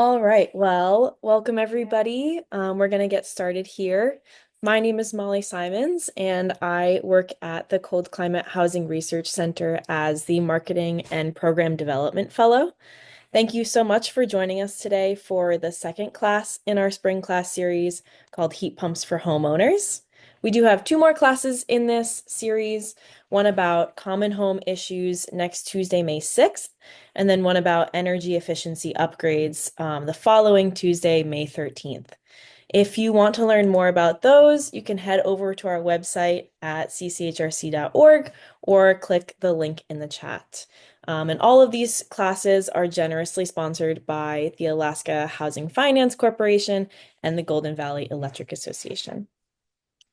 All right, well, welcome everybody. We're going to get started here. My name is Molly Simons, and I work at the Cold Climate Housing Research Center as the Marketing and Program Development Fellow. Thank you so much for joining us today for the second class in our spring class series called Heat Pumps for Homeowners. We do have two more classes in this series, one about common home issues next Tuesday, May 6th, and then one about energy efficiency upgrades the following Tuesday, May 13th. If you want to learn more about those, you can head over to our website at cchrc.org or click the link in the chat. And all of these classes are generously sponsored by the Alaska Housing Finance Corporation and the Golden Valley Electric Association.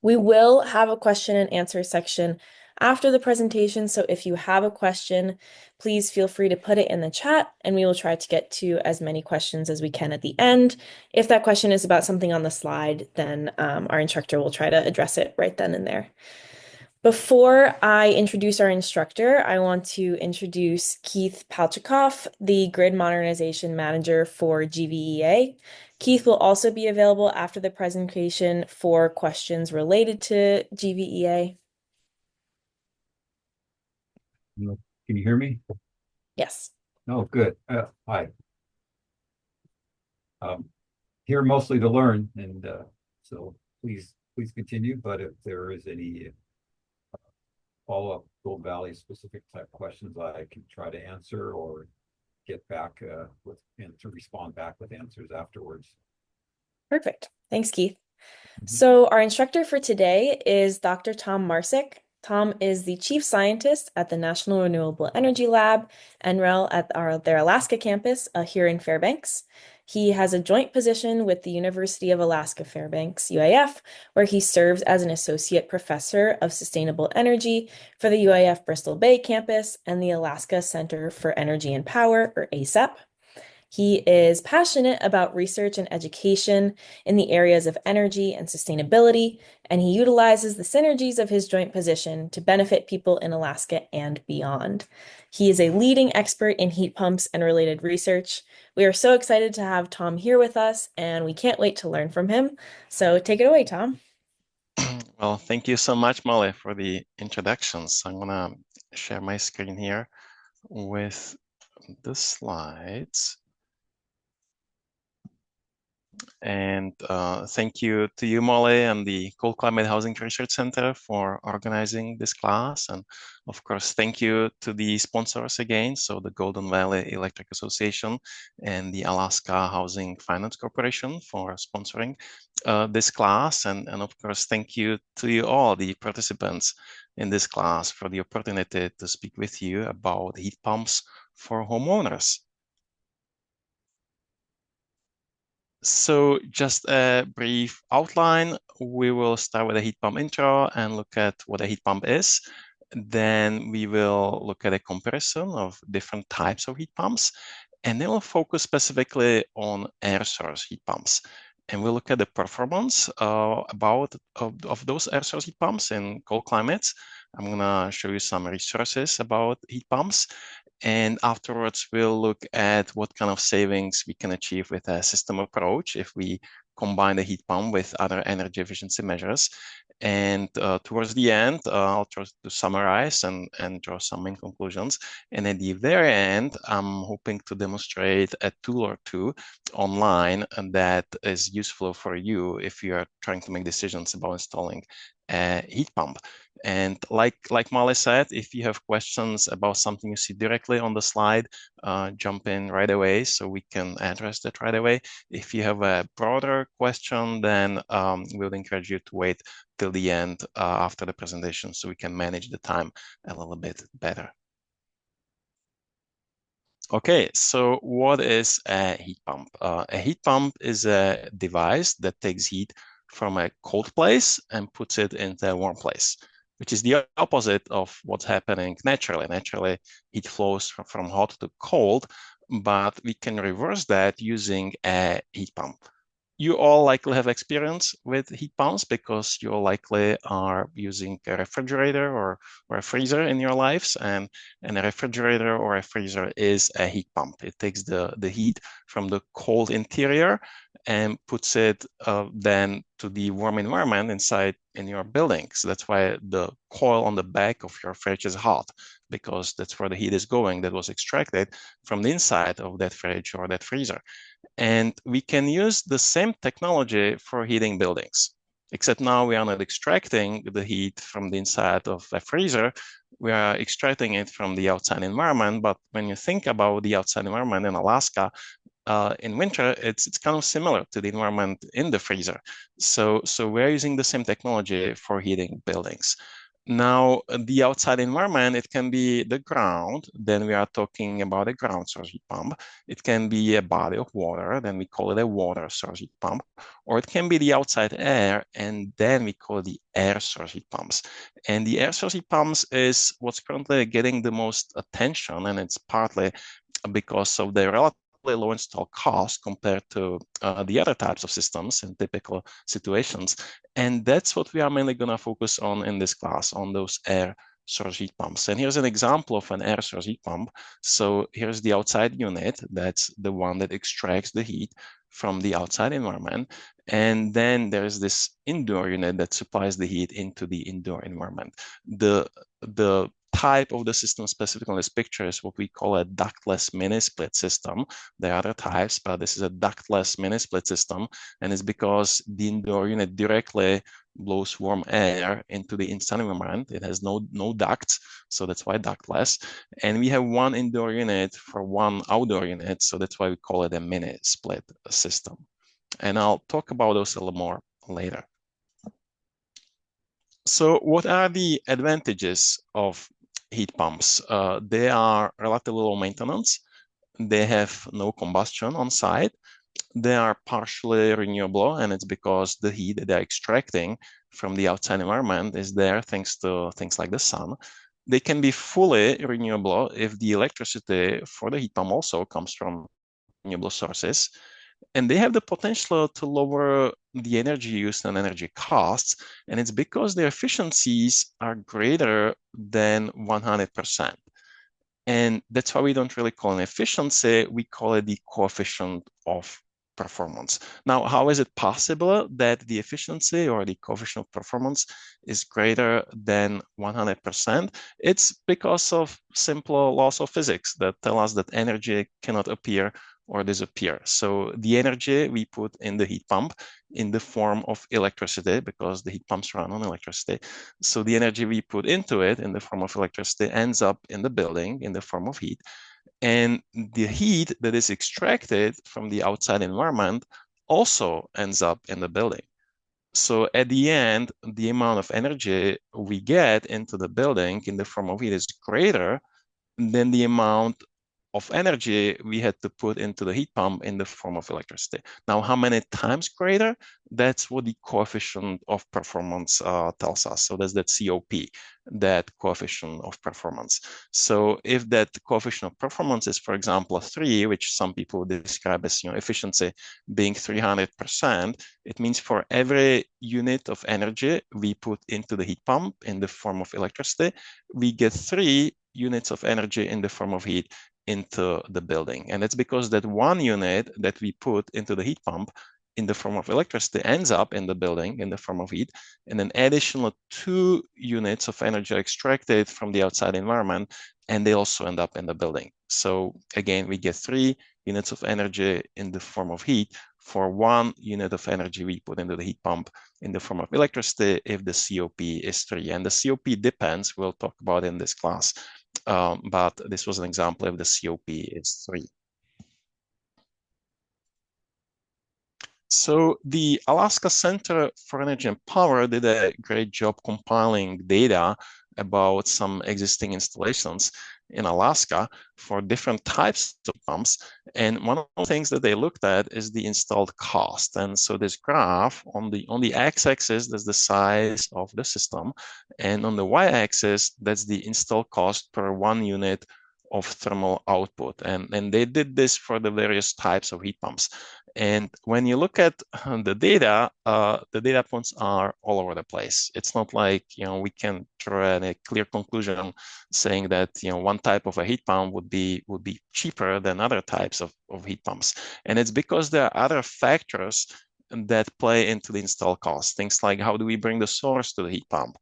We will have a question and answer section after the presentation, so if you have a question, please feel free to put it in the chat and we will try to get to as many questions as we can at the end. If that question is about something on the slide, then our instructor will try to address it right then and there. Before I introduce our instructor, I want to introduce Keith Palchikoff, the Grid Modernization Manager for GVEA. Keith will also be available after the presentation for questions related to GVEA. Can you hear me? Yes. Oh, good. Hi. Um, Here mostly to learn, and so please continue. But if there is any follow-up Gold Valley specific type questions, I can try to answer or get back with and to respond back with answers afterwards. Perfect. Thanks, Keith. Mhm. So our instructor for today is Dr. Tom Marsik. Tom is the chief scientist at the National Renewable Energy Lab, NREL, at their Alaska campus here in Fairbanks. He has a joint position with the University of Alaska Fairbanks, UAF, where he serves as an associate professor of sustainable energy for the UAF Bristol Bay campus and the Alaska Center for Energy and Power, or ACEP. He is passionate about research and education in the areas of energy and sustainability, and he utilizes the synergies of his joint position to benefit people in Alaska and beyond. He is a leading expert in heat pumps and related research. We are so excited to have Tom here with us, and we can't wait to learn from him. So take it away, Tom. Well, thank you so much, Molly, for the introductions. I'm gonna share my screen here with the slides. And thank you to you, Molly, and the Cold Climate Housing Research Center for organizing this class. And of course, thank you to the sponsors again, so the Golden Valley Electric Association and the Alaska Housing Finance Corporation for sponsoring this class. And of course, thank you to you all, the participants in this class, for the opportunity to speak with you about heat pumps for homeowners. So just a brief outline. We will start with a heat pump intro and look at what a heat pump is. Then we will look at a comparison of different types of heat pumps. And then we'll focus specifically on air source heat pumps. And we'll look at the performance of those air source heat pumps in cold climates. I'm gonna show you some resources about heat pumps. And afterwards, we'll look at what kind of savings we can achieve with a system approach if we combine the heat pump with other energy efficiency measures. And towards the end, I'll try to summarize and draw some main conclusions. And at the very end, I'm hoping to demonstrate a tool or two online that is useful for you if you are trying to make decisions about installing a heat pump. And like Molly said, if you have questions about something you see directly on the slide, jump in right away so we can address that right away. If you have a broader question, then we'll encourage you to wait till the end after the presentation so we can manage the time a little bit better. Okay, so what is a heat pump? A heat pump is a device that takes heat from a cold place and puts it into a warm place, which is the opposite of what's happening naturally. Naturally, heat flows from hot to cold, but we can reverse that using a heat pump. you all likely have experience with heat pumps because you all likely are using a refrigerator or a freezer in your lives. And a refrigerator or a freezer is a heat pump. It takes the heat from the cold interior and puts it then to the warm environment inside in your building. So that's why the coil on the back of your fridge is hot, because that's where the heat is going that was extracted from the inside of that fridge or that freezer. And we can use the same technology for heating buildings, except now we are not extracting the heat from the inside of a freezer. We are extracting it from the outside environment. But when you think about the outside environment in Alaska, in winter, it's kind of similar to the environment in the freezer. So we're using the same technology for heating buildings. Now, the outside environment, it can be the ground. Then we are talking about a ground source heat pump. It can be a body of water. Then we call it a water source heat pump. Or it can be the outside air. And then we call it the air source heat pumps. And the air source heat pumps is what's currently getting the most attention. And it's partly because of the relative low install cost compared to the other types of systems in typical situations. And that's what we are mainly going to focus on in this class, on those air source heat pumps. And here's an example of an air source heat pump. So here's the outside unit. That's the one that extracts the heat from the outside environment. And then there's this indoor unit that supplies the heat into the indoor environment. The type of the system specific on this picture is what we call a ductless mini split system. There are other types, but this is a ductless mini split system. And it's because the indoor unit directly blows warm air into the inside environment. It has no ducts, so that's why ductless. And we have one indoor unit for one outdoor unit, so that's why we call it a mini split system. And I'll talk about those a little more later. So what are the advantages of heat pumps? They are relatively low maintenance. They have no combustion on site. They are partially renewable, and it's because the heat that they're extracting from the outside environment is there thanks to things like the sun. They can be fully renewable if the electricity for the heat pump also comes from renewable sources. And they have the potential to lower the energy use and energy costs. And it's because their efficiencies are greater than 100%. And that's why we don't really call it efficiency. We call it the coefficient of performance. Now, how is it possible that the efficiency or the coefficient of performance is greater than 100%? It's because of simple laws of physics that tell us that energy cannot appear or disappear. So the energy we put in the heat pump in the form of electricity, because the heat pumps run on electricity. So the energy we put into it in the form of electricity ends up in the building in the form of heat. And the heat that is extracted from the outside environment also ends up in the building. So at the end, the amount of energy we get into the building in the form of heat is greater than the amount of energy we had to put into the heat pump in the form of electricity. Now, how many times greater? That's what the coefficient of performance tells us. So that's that COP, that coefficient of performance. So if that coefficient of performance is, for example, a 3, which some people describe as efficiency being 300%, it means for every unit of energy we put into the heat pump in the form of electricity, we get 3 units of energy in the form of heat into the building. And it's because that one unit that we put into the heat pump in the form of electricity ends up in the building in the form of heat, and an additional 2 units of energy are extracted from the outside environment, and they also end up in the building. So again, we get 3 units of energy in the form of heat for 1 unit of energy we put into the heat pump in the form of electricity if the COP is 3. And the COP depends, we'll talk about in this class. But this was an example if the COP is 3. So the Alaska Center for Energy and Power did a great job compiling data about some existing installations in Alaska for different types of pumps. And one of the things that they looked at is the installed cost. And so this graph on the x-axis, that's the size of the system. And on the y-axis, that's the installed cost per 1 unit of thermal output. And they did this for the various types of heat pumps. And when you look at the data points are all over the place. It's not like, we can draw a clear conclusion saying that, one type of a heat pump would be cheaper than other types of heat pumps. And it's because there are other factors that play into the install cost. Things like, how do we bring the source to the heat pump?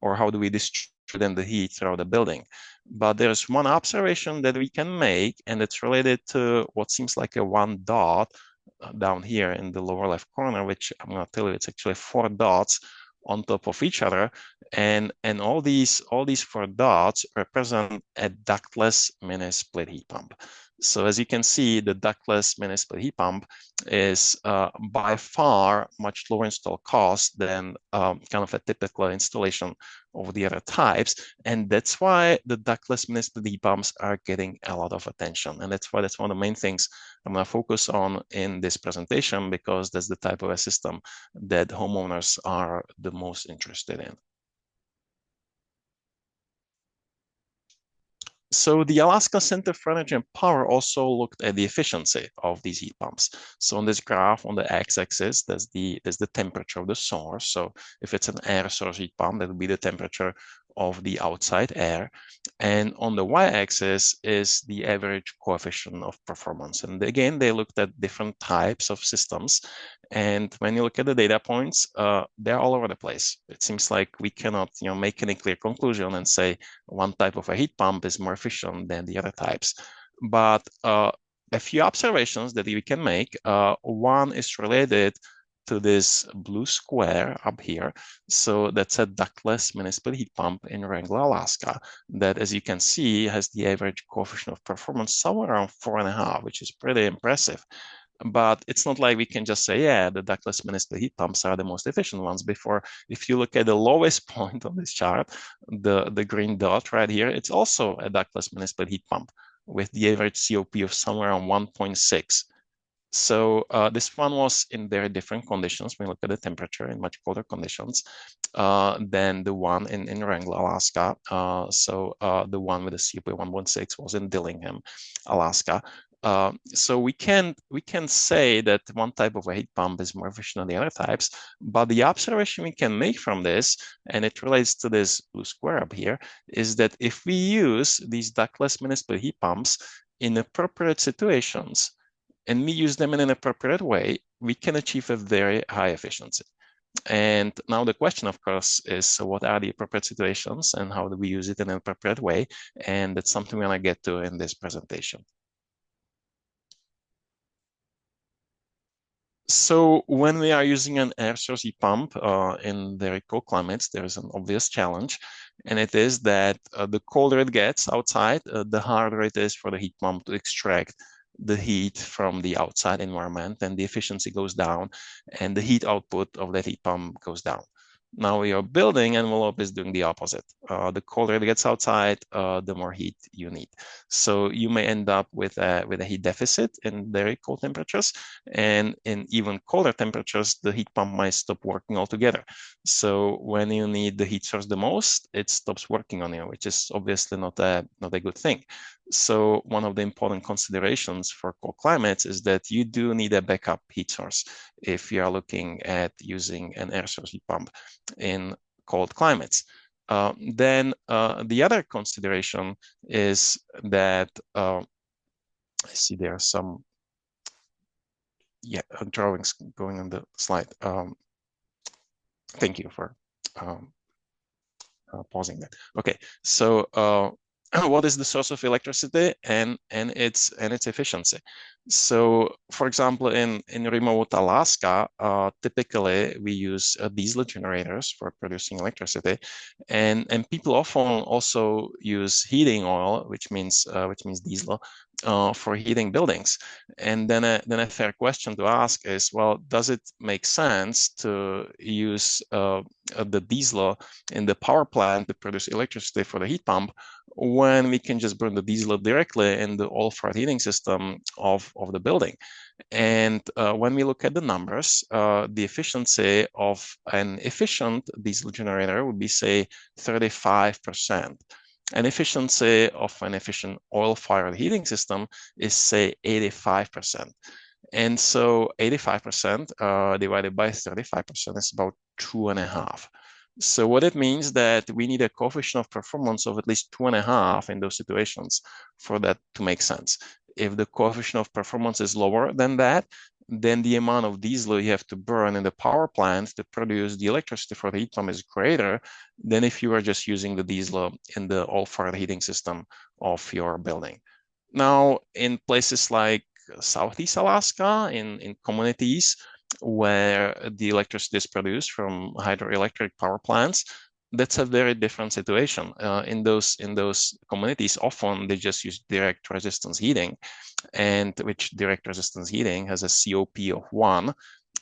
Or how do we distribute the heat throughout the building? But there's one observation that we can make, and it's related to what seems like a one dot down here in the lower left corner, which I'm going to tell you it's actually 4 dots on top of each other, and all these 4 dots represent a ductless mini split heat pump. So as you can see, the ductless mini split heat pump is by far much lower install cost than kind of a typical installation of the other types, and that's why the ductless mini split heat pumps are getting a lot of attention, and that's one of the main things I'm going to focus on in this presentation, because that's the type of a system that homeowners are the most interested in. So the Alaska Center for Energy and Power also looked at the efficiency of these heat pumps. So on this graph, on the x-axis, there's the temperature of the source. So if it's an air source heat pump, that would be the temperature of the outside air. And on the y-axis is the average coefficient of performance. And again, they looked at different types of systems. And when you look at the data points, they're all over the place. It seems like we cannot, make any clear conclusion and say one type of a heat pump is more efficient than the other types. But a few observations that we can make. One is related to this blue square up here. So that's a ductless mini split heat pump in Wrangell, Alaska, that, as you can see, has the average coefficient of performance somewhere around 4.5, which is pretty impressive. But it's not like we can just say, yeah, the ductless mini split heat pumps are the most efficient ones. If you look at the lowest point on this chart, the green dot right here, it's also a ductless mini split heat pump with the average COP of somewhere around 1.6. So this one was in very different conditions. When we look at the temperature in much colder conditions than the one in Wrangell, Alaska. The one with the COP 1.6 was in Dillingham, Alaska. So we can say that one type of a heat pump is more efficient than the other types, but the observation we can make from this, and it relates to this blue square up here, is that if we use these ductless mini split heat pumps in appropriate situations, and we use them in an appropriate way, we can achieve a very high efficiency. And now the question, of course, is, so what are the appropriate situations and how do we use it in an appropriate way? And that's something we're going to get to in this presentation. So when we are using an air source heat pump in very cold climates, there is an obvious challenge, and it is that the colder it gets outside, the harder it is for the heat pump to extract the heat from the outside environment, and the efficiency goes down, and the heat output of that heat pump goes down. Now your building envelope is doing the opposite. The colder it gets outside, the more heat you need. So you may end up with a heat deficit in very cold temperatures, and in even colder temperatures, the heat pump might stop working altogether. So when you need the heat source the most, it stops working on you, which is obviously not a good thing. So one of the important considerations for cold climates is that you do need a backup heat source if you are looking at using an air source heat pump in cold climates. Then the other consideration is that I see there are some drawings going on the slide. Thank you for pausing that. Okay, so what is the source of electricity and its efficiency? So, for example, in remote Alaska, typically we use diesel generators for producing electricity, and people often also use heating oil, which means diesel, for heating buildings. And then a fair question to ask is, well, does it make sense to use the diesel in the power plant to produce electricity for the heat pump, when we can just burn the diesel directly in the all-fired heating system of the building? And when we look at the numbers, the efficiency of an efficient diesel generator would be, say, 35%. An efficiency of an efficient oil-fired heating system is, say, 85%. And so 85% divided by 35% is about 2.5. So what it means that we need a coefficient of performance of at least 2.5 in those situations for that to make sense. If the coefficient of performance is lower than that, then the amount of diesel you have to burn in the power plant to produce the electricity for the heat pump is greater than if you are just using the diesel in the oil-fired heating system of your building. Now, in places like Southeast Alaska, in communities where the electricity is produced from hydroelectric power plants, that's a very different situation. In those communities, often they just use direct resistance heating, and which direct resistance heating has a COP of 1.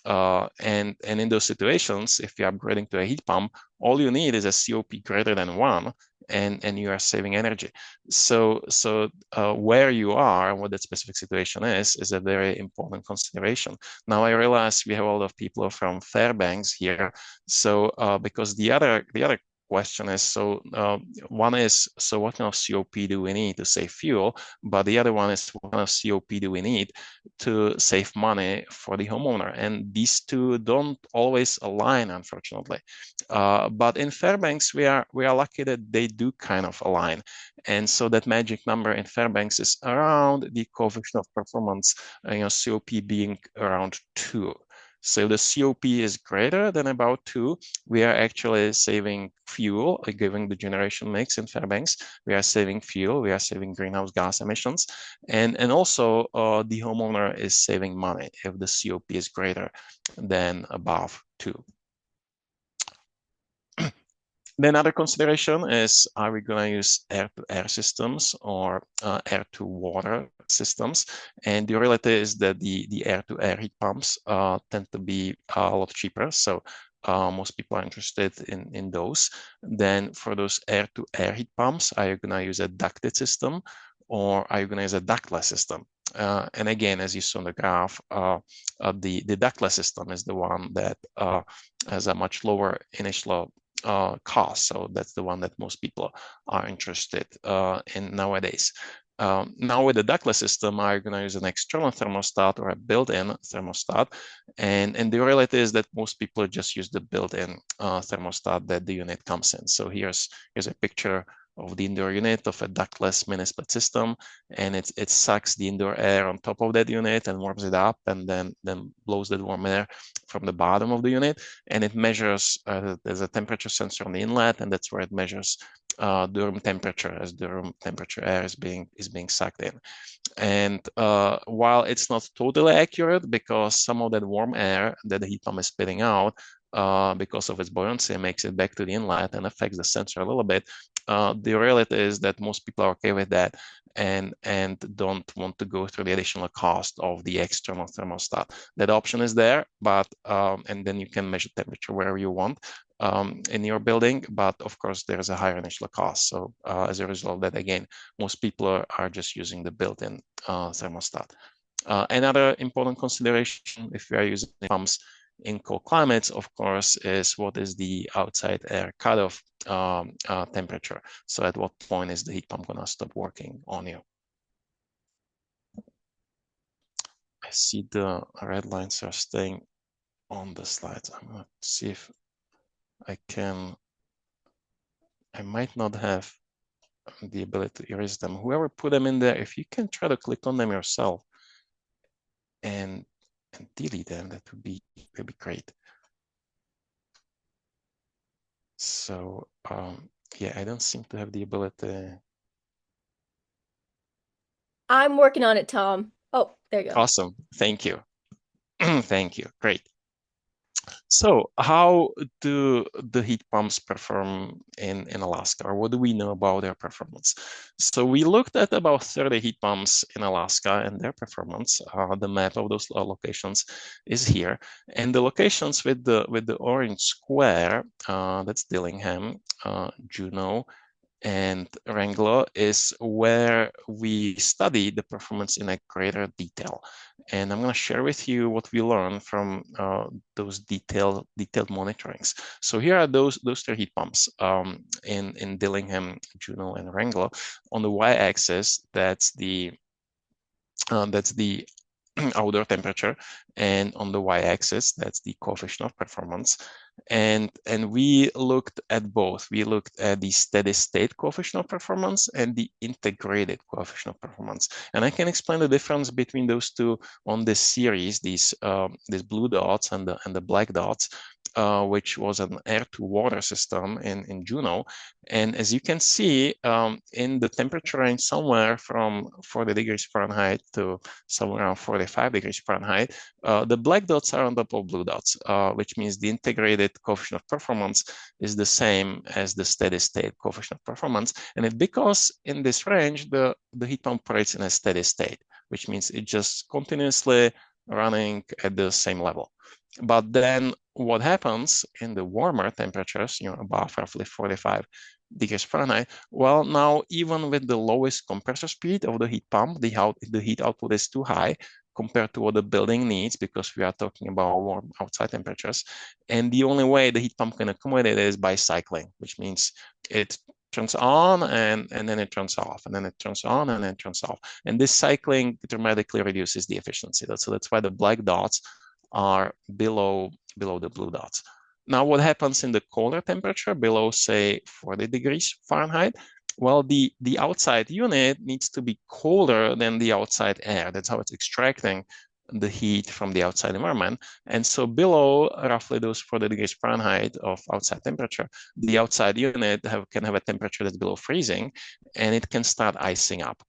And in those situations, if you're upgrading to a heat pump, all you need is a COP greater than 1, and you are saving energy. So where you are and what that specific situation is a very important consideration. Now I realize we have a lot of people from Fairbanks here, so because the other question is, so one is, so what kind of COP do we need to save fuel? But the other one is, what kind of COP do we need to save money for the homeowner? And these two don't always align, unfortunately. But in Fairbanks, we are lucky that they do kind of align. And so that magic number in Fairbanks is around the coefficient of performance, COP being around 2. So the COP is greater than about 2. We are actually saving fuel, given the generation mix in Fairbanks. We are saving fuel, we are saving greenhouse gas emissions, and also the homeowner is saving money if the COP is greater than above 2. The another consideration is, are we going to use air-to-air systems or air-to-water systems? And the reality is that the air-to-air heat pumps tend to be a lot cheaper. So most people are interested in those. Then for those air-to-air heat pumps, are you going to use a ducted system or are you going to use a ductless system? And again, as you saw in the graph, the ductless system is the one that has a much lower initial cost. So that's the one that most people are interested in nowadays. Now with the ductless system, are you going to use an external thermostat or a built-in thermostat? And the reality is that most people just use the built-in thermostat that the unit comes in. So here's a picture of the indoor unit of a ductless mini split system, and it sucks the indoor air on top of that unit and warms it up, and then blows that warm air from the bottom of the unit, and it measures. There's a temperature sensor on the inlet, and that's where it measures the room temperature as the room temperature air is being sucked in. And while it's not totally accurate, because some of that warm air that the heat pump is spitting out, because of its buoyancy, makes it back to the inlet and affects the sensor a little bit. The reality is that most people are okay with that and don't want to go through the additional cost of the external thermostat. That option is there, but and then you can measure temperature wherever you want in your building, but of course there's a higher initial cost. So as a result of that, again, most people are just using the built-in thermostat. Another important consideration if we are using pumps in cold climates, of course, is what is the outside air cutoff temperature. So at what point is the heat pump gonna stop working on you? I see the red lines are staying on the slides. I'm gonna see if I can. I might not have the ability to erase them. Whoever put them in there, if you can try to click on them yourself and delete them, that would be great. So yeah, I don't seem to have the ability. I'm working on it, Tom. Oh, there you go. Awesome. Thank you. Thank you. Great. So how do the heat pumps perform in Alaska, or what do we know about their performance? So we looked at about 30 heat pumps in Alaska and their performance. The map of those locations is here, and the locations with the orange square, that's Dillingham, Juneau, and Wrangler is where we study the performance in a greater detail. And I'm going to share with you what we learned from those detailed monitorings. So here are those three heat pumps in Dillingham, Juneau, and Wrangler. On the y-axis, that's the outdoor temperature, and on the y-axis, that's the coefficient of performance. And we looked at both. We looked at the steady state coefficient of performance and the integrated coefficient of performance. And I can explain the difference between those two on this series, these blue dots and the black dots, which was an air-to-water system in Juneau. And as you can see, in the temperature range somewhere from 40 degrees Fahrenheit to somewhere around 45 degrees Fahrenheit, the black dots are on top of blue dots, which means the integrated coefficient of performance is the same as the steady state coefficient of performance. And it's because in this range, the heat pump operates in a steady state, which means it just continuously running at the same level. But then what happens in the warmer temperatures, above roughly 45 degrees Fahrenheit, well, now even with the lowest compressor speed of the heat pump, the heat output is too high compared to what the building needs, because we are talking about warm outside temperatures. And the only way the heat pump can accommodate it is by cycling, which means it turns on and then it turns off, and then it turns on and then it turns off. And this cycling dramatically reduces the efficiency. So that's why the black dots are below the blue dots. Now, what happens in the colder temperature, below, say, 40 degrees Fahrenheit? Well, the outside unit needs to be colder than the outside air. That's how it's extracting the heat from the outside environment. And so below roughly those 40 degrees Fahrenheit of outside temperature, the outside unit can have a temperature that's below freezing, and it can start icing up.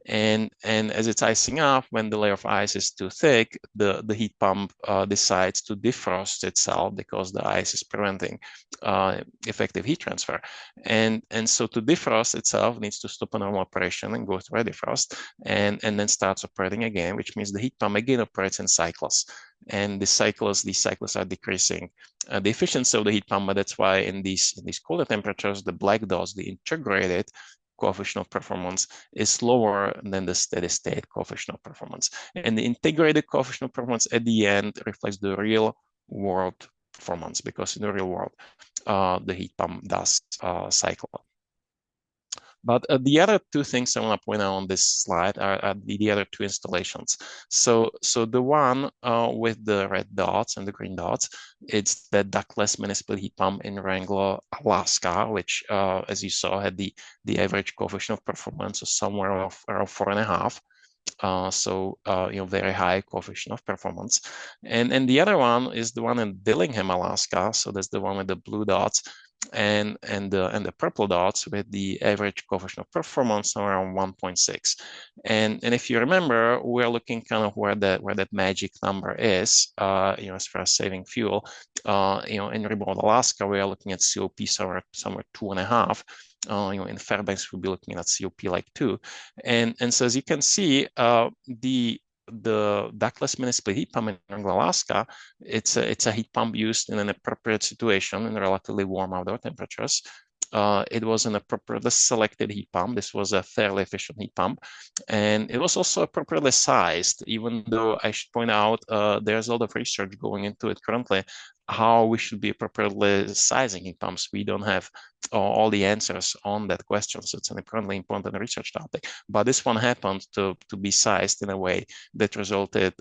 And as it's icing up, when the layer of ice is too thick, the heat pump decides to defrost itself, because the ice is preventing effective heat transfer. And so to defrost itself, it needs to stop a normal operation and go through a defrost, and then starts operating again, which means the heat pump again operates in cycles. And these cycles are decreasing the efficiency of the heat pump. But that's why in these colder temperatures, the black dots, the integrated coefficient of performance, is lower than the steady state coefficient of performance. And the integrated coefficient of performance at the end reflects the real world performance, because in the real world, the heat pump does cycle. But the other two things I want to point out on this slide are the other two installations. So the one with the red dots and the green dots, it's the ductless municipal heat pump in Wrangler, Alaska, which, as you saw, had the average coefficient of performance of somewhere around 4.5. Very high coefficient of performance. And the other one is the one in Dillingham, Alaska. So that's the one with the blue dots and the purple dots, with the average coefficient of performance around 1.6. And if you remember, we're looking kind of where that magic number is, as far as saving fuel. In remote Alaska, we are looking at COP somewhere 2.5. In Fairbanks, we'll be looking at COP like 2. And so as you can see, the ductless municipal heat pump in Alaska, it's a heat pump used in an appropriate situation in relatively warm outdoor temperatures. It was an appropriately selected heat pump. This was a fairly efficient heat pump, and it was also appropriately sized, even though I should point out there's a lot of research going into it currently, how we should be appropriately sizing heat pumps. We don't have all the answers on that question, so it's an incredibly important research topic. But this one happened to be sized in a way that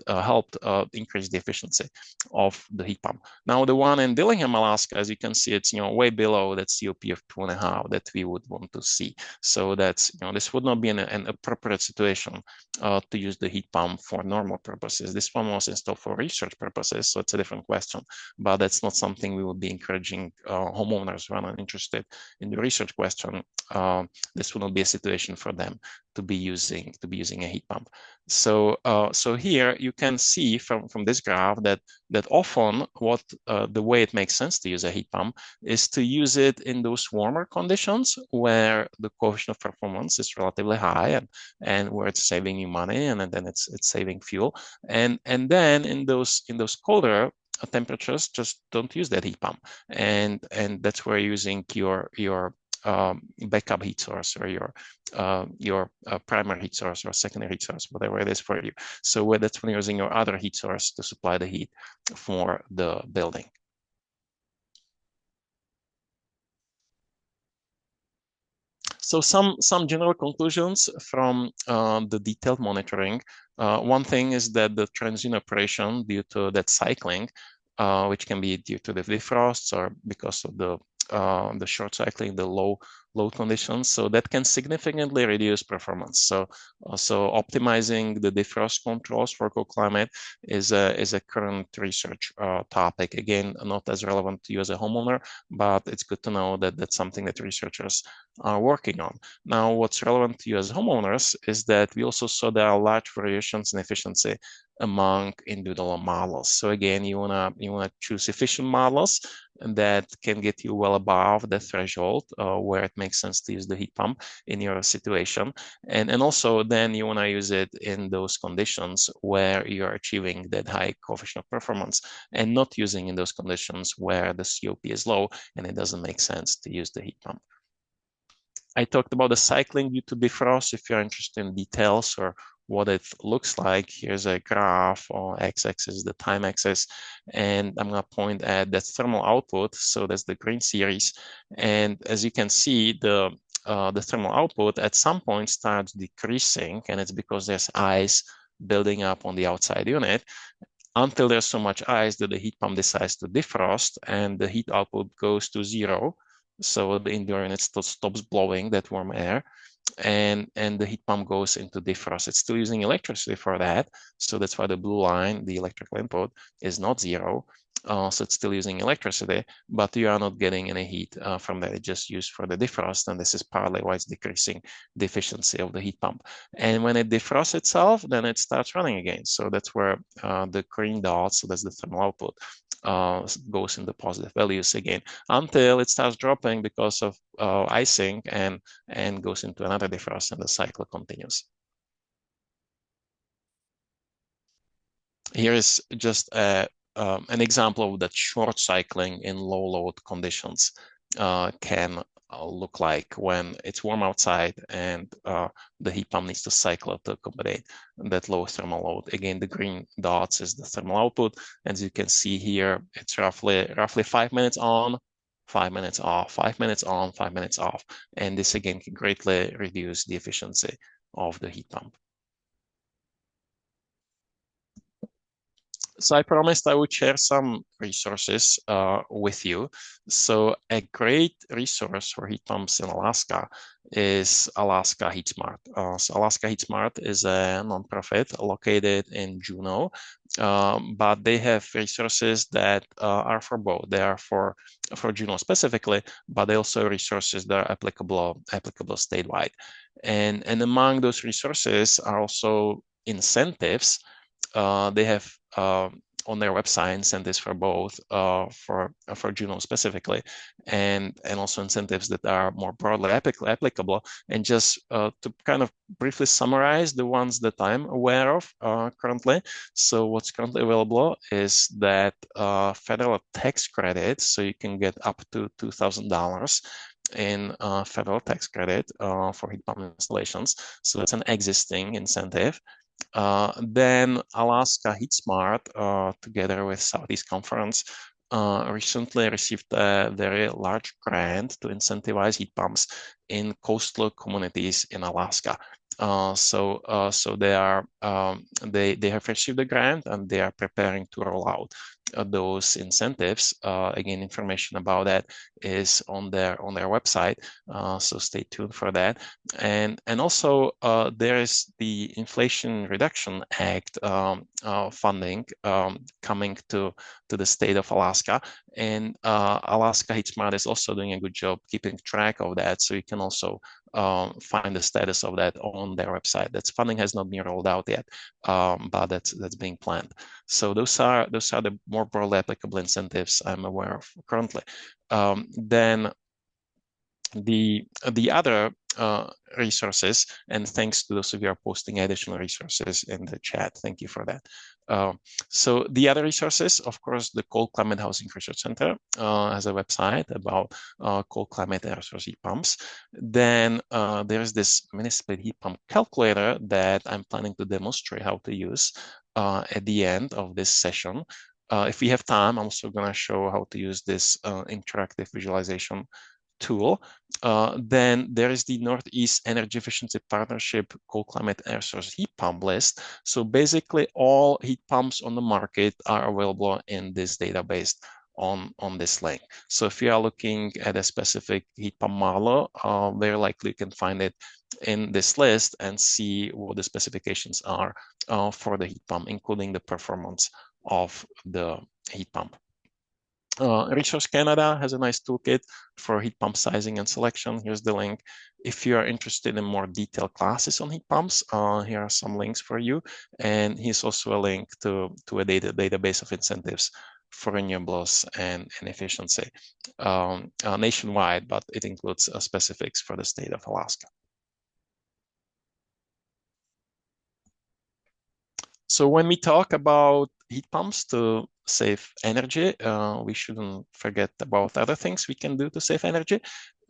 helped increase the efficiency of the heat pump. Now, the one in Dillingham, Alaska, as you can see, it's way below that COP of 2.5 that we would want to see. So that's this would not be an appropriate situation to use the heat pump for normal purposes. This one was installed for research purposes, so it's a different question. But that's not something we would be encouraging homeowners who are not interested in the research question. This will not be a situation for them to be using a heat pump. So here you can see from this graph that often the way it makes sense to use a heat pump is to use it in those warmer conditions where the coefficient of performance is relatively high and where it's saving you money, and then it's saving fuel. And then in those colder temperatures, just don't use that heat pump, and that's where using your backup heat source or your primary heat source or secondary heat source, whatever it is for you. So that's when you're using your other heat source to supply the heat for the building. So some general conclusions from the detailed monitoring. One thing is that the transient operation due to that cycling, which can be due to the defrosts or because of the short cycling, the low load conditions, so that can significantly reduce performance. So optimizing the defrost controls for cold climate is a current research topic. Again, not as relevant to you as a homeowner, but it's good to know that that's something that researchers are working on. Now, what's relevant to you as homeowners is that we also saw there are large variations in efficiency among individual models. So again, you wanna choose efficient models that can get you well above the threshold where it makes sense to use the heat pump in your situation, and also then you wanna use it in those conditions where you're achieving that high coefficient of performance, and not using in those conditions where the COP is low and it doesn't make sense to use the heat pump. I talked about the cycling due to defrost. If you're interested in details or what it looks like, here's a graph on x-axis, the time axis, and I'm going to point at the thermal output. So that's the green series, and as you can see, the thermal output at some point starts decreasing, and it's because there's ice building up on the outside unit, until there's so much ice that the heat pump decides to defrost and the heat output goes to zero. So the indoor unit stops blowing that warm air, and the heat pump goes into defrost. It's still using electricity for that. So that's why the blue line, the electrical input, is not zero. So it's still using electricity, but you are not getting any heat from that. It's just used for the defrost, and this is partly why it's decreasing the efficiency of the heat pump. And when it defrosts itself, then it starts running again. So that's where the green dots, so that's the thermal output, goes into positive values again, until it starts dropping because of icing and goes into another defrost, and the cycle continues. Here is just an example of that short cycling in low load conditions can look like when it's warm outside and the heat pump needs to cycle to accommodate that low thermal load. Again, the green dots is the thermal output. As you can see here, it's roughly 5 minutes on, 5 minutes off, 5 minutes on, 5 minutes off. And this again can greatly reduce the efficiency of the heat pump. So I promised I would share some resources with you. So a great resource for heat pumps in Alaska is Alaska Heat Smart. So Alaska Heat Smart is a nonprofit located in Juneau, but they have resources that are for both. They are for Juneau specifically, but they also have resources that are applicable statewide. And among those resources are also incentives. They have on their website incentives for both for Juneau specifically, and also incentives that are more broadly applicable. And just to kind of briefly summarize the ones that I'm aware of currently. So what's currently available is that federal tax credits, so you can get up to $2,000 in federal tax credit for heat pump installations. So that's an existing incentive. Then Alaska Heat Smart, together with Southeast Conference, recently received a very large grant to incentivize heat pumps in coastal communities in Alaska. So they are they have received the grant, and they are preparing to roll out those incentives. Again, information about that is on their website. So stay tuned for that. And also there is the Inflation Reduction Act funding coming to the state of Alaska, and Alaska Heat Smart is also doing a good job keeping track of that. So you can also find the status of that on their website. That funding has not been rolled out yet, but that's being planned. So those are the more broadly applicable incentives I'm aware of currently. Then the other resources, and thanks to those of you who are posting additional resources in the chat. Thank you for that. So the other resources, of course, the Cold Climate Housing Research Center has a website about cold climate air source heat pumps. Then there's this municipal heat pump calculator that I'm planning to demonstrate how to use at the end of this session. If we have time, I'm also going to show how to use this interactive visualization tool. Then there is the Northeast Energy Efficiency Partnership Cold Climate Air Source Heat Pump list. So basically all heat pumps on the market are available in this database on this link. So if you are looking at a specific heat pump model, very likely you can find it in this list and see what the specifications are for the heat pump, including the performance of the heat pump. Resource Canada has a nice toolkit for heat pump sizing and selection. Here's the link. If you are interested in more detailed classes on heat pumps, here are some links for you. And here's also a link to a database of incentives for renewables and efficiency nationwide, but it includes specifics for the state of Alaska. So when we talk about heat pumps to save energy, we shouldn't forget about other things we can do to save energy,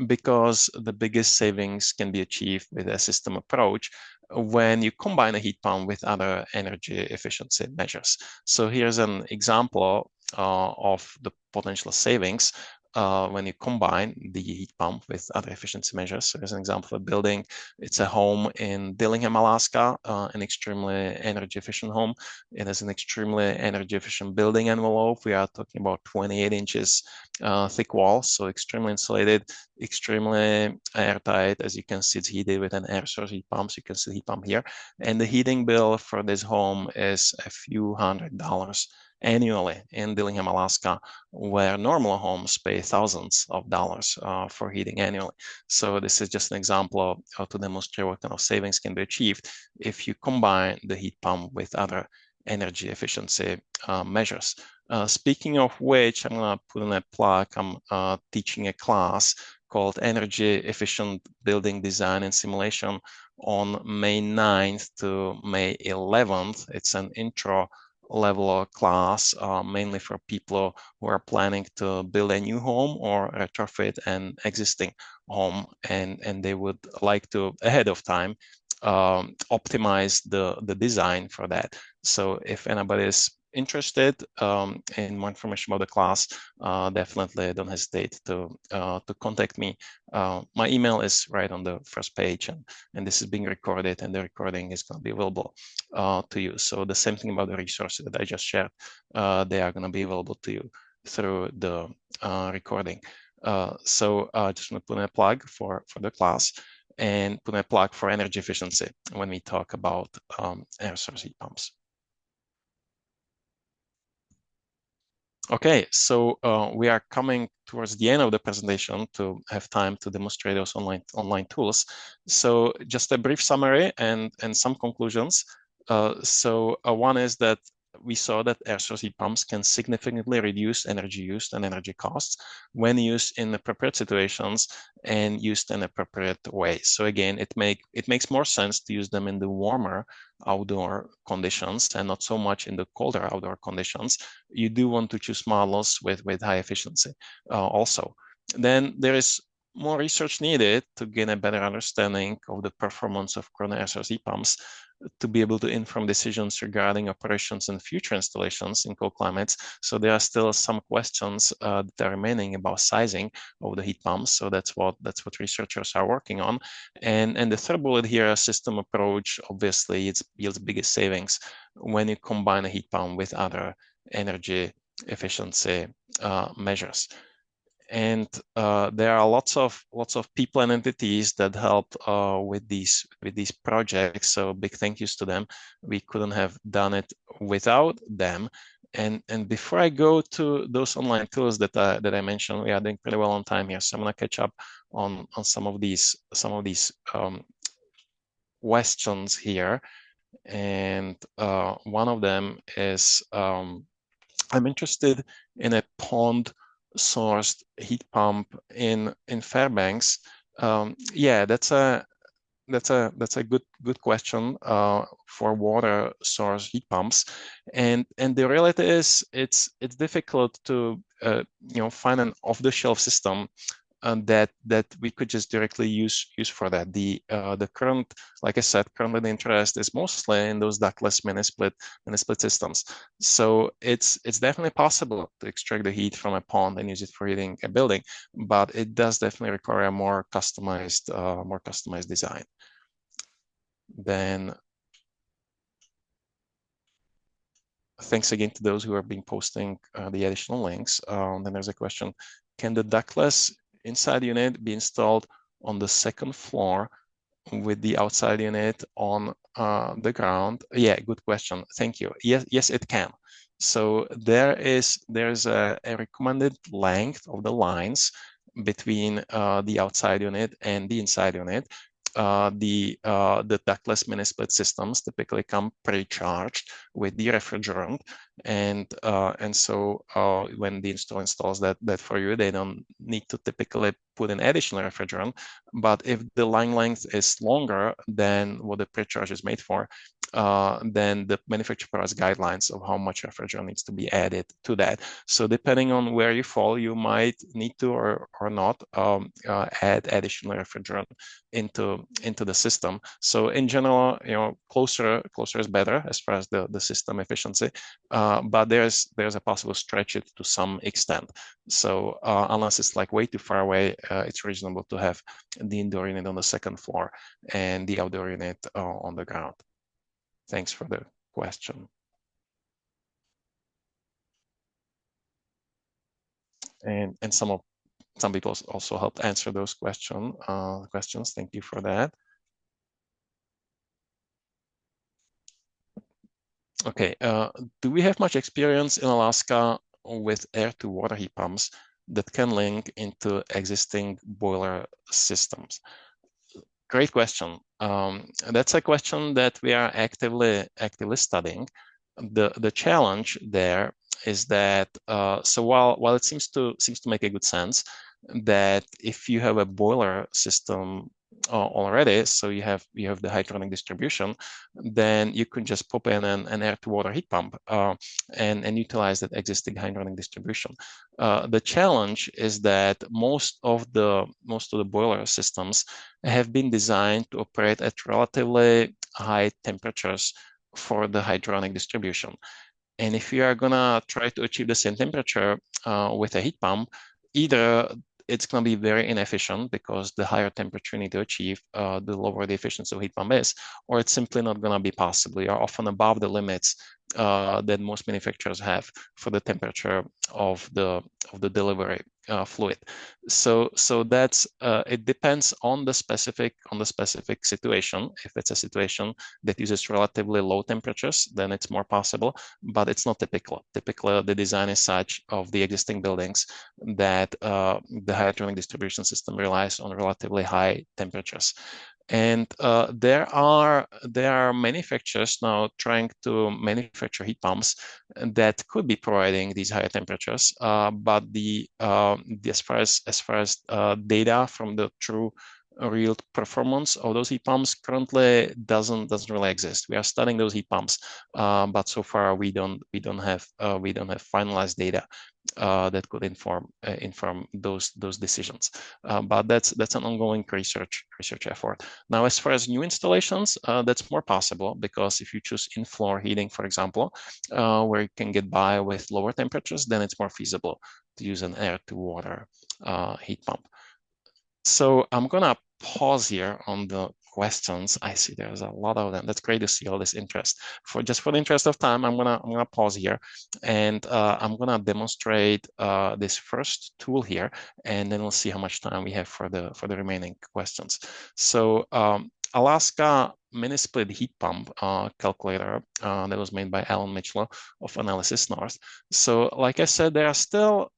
because the biggest savings can be achieved with a system approach when you combine a heat pump with other energy efficiency measures. So here's an example of the potential savings when you combine the heat pump with other efficiency measures. So here's an example of a building. It's a home in Dillingham, Alaska, an extremely energy efficient home. It has an extremely energy efficient building envelope. We are talking about 28 inches thick walls, so extremely insulated, extremely airtight. As you can see, it's heated with an air source heat pump. So you can see the heat pump here. And the heating bill for this home is a few $100s annually in Dillingham, Alaska, where normal homes pay thousands of dollars for heating annually. So this is just an example of how to demonstrate what kind of savings can be achieved if you combine the heat pump with other energy efficiency measures. Speaking of which, I'm going to put in a plug. I'm teaching a class called Energy Efficient Building Design and Simulation on May 9th to May 11th. It's an intro level class, mainly for people who are planning to build a new home or retrofit an existing home, and they would like to, ahead of time, optimize the design for that. So if anybody is interested in more information about the class, definitely don't hesitate to contact me. My email is right on the first page, and this is being recorded, and the recording is going to be available to you. So the same thing about the resources that I just shared, they are going to be available to you through the recording. So just want to put in a plug for the class, and put in a plug for energy efficiency when we talk about air source heat pumps. Okay, so we are coming towards the end of the presentation to have time to demonstrate those online tools. So just a brief summary and some conclusions. So one is that we saw that air source heat pumps can significantly reduce energy use and energy costs when used in appropriate situations and used in appropriate ways. So again, it makes more sense to use them in the warmer outdoor conditions and not so much in the colder outdoor conditions. You do want to choose models with high efficiency also. Then there is more research needed to gain a better understanding of the performance of current air source heat pumps to be able to inform decisions regarding operations and future installations in cold climates. So there are still some questions that are remaining about sizing of the heat pumps. So that's what researchers are working on. And the third bullet here, a system approach, obviously it yields biggest savings when you combine a heat pump with other energy efficiency measures. And there are lots of people and entities that help with these projects. So big thank yous to them. We couldn't have done it without them. And before I go to those online tools that I mentioned, we are doing pretty well on time here. So I'm gonna catch up on some of these questions here. And one of them is I'm interested in a pond-sourced heat pump in Fairbanks. Yeah, that's a that's a good question for water source heat pumps, and the reality is it's difficult to find an off-the-shelf system that we could just directly use for that. The current, like I said, currently the interest is mostly in those ductless mini-split systems. So it's definitely possible to extract the heat from a pond and use it for heating a building, but it does definitely require a more customized design. Then thanks again to those who have been posting the additional links. Then there's a question: can the ductless inside unit be installed on the second floor with the outside unit on the ground? Yeah, good question. Thank you. Yes, it can. So there's a recommended length of the lines between the outside unit and the inside unit. The ductless mini split systems typically come pre-charged with the refrigerant, and so when the installer installs that for you, they don't need to typically put in additional refrigerant. But if the line length is longer than what the pre-charge is made for, then the manufacturer provides guidelines of how much refrigerant needs to be added to that. So depending on where you fall, you might need to or not add additional refrigerant into the system. So in general, closer is better as far as the system efficiency, but there's a possible stretch it to some extent. So unless it's like way too far away, it's reasonable to have the indoor unit on the second floor and the outdoor unit on the ground. Thanks for the question. And some people also helped answer those questions. Thank you for that. Okay, do we have much experience in Alaska with air-to-water heat pumps that can link into existing boiler systems? Great question. That's a question that we are actively studying. The challenge there is that so while it seems to make a good sense that if you have a boiler system already, so you have the hydronic distribution, then you can just pop in an air-to-water heat pump and utilize that existing hydronic distribution. The challenge is that most of the boiler systems have been designed to operate at relatively high temperatures for the hydronic distribution. And if you are gonna try to achieve the same temperature with a heat pump, either it's going to be very inefficient because the higher temperature you need to achieve, the lower the efficiency of heat pump is, or it's simply not going to be possible. You're often above the limits that most manufacturers have for the temperature of the delivery fluid. So that's it depends on the specific situation. If it's a situation that uses relatively low temperatures, then it's more possible, but it's not typical. Typically, the design is such of the existing buildings that the hydronic distribution system relies on relatively high temperatures. And there are manufacturers now trying to manufacture heat pumps that could be providing these higher temperatures, but as far as data from the true real performance of those heat pumps currently doesn't really exist. We are studying those heat pumps, but so far we don't have finalized data that could inform those decisions. But that's an ongoing research effort. Now, as far as new installations, that's more possible because if you choose in-floor heating, for example, where you can get by with lower temperatures, then it's more feasible to use an air-to-water heat pump. So I'm gonna pause here on the questions. I see there's a lot of them. That's great to see all this interest. For the interest of time, I'm gonna pause here, and I'm gonna demonstrate this first tool here, and then we'll see how much time we have for the remaining questions. So Alaska mini split heat pump calculator that was made by Alan Mitchell of Analysis North. So like I said, there are still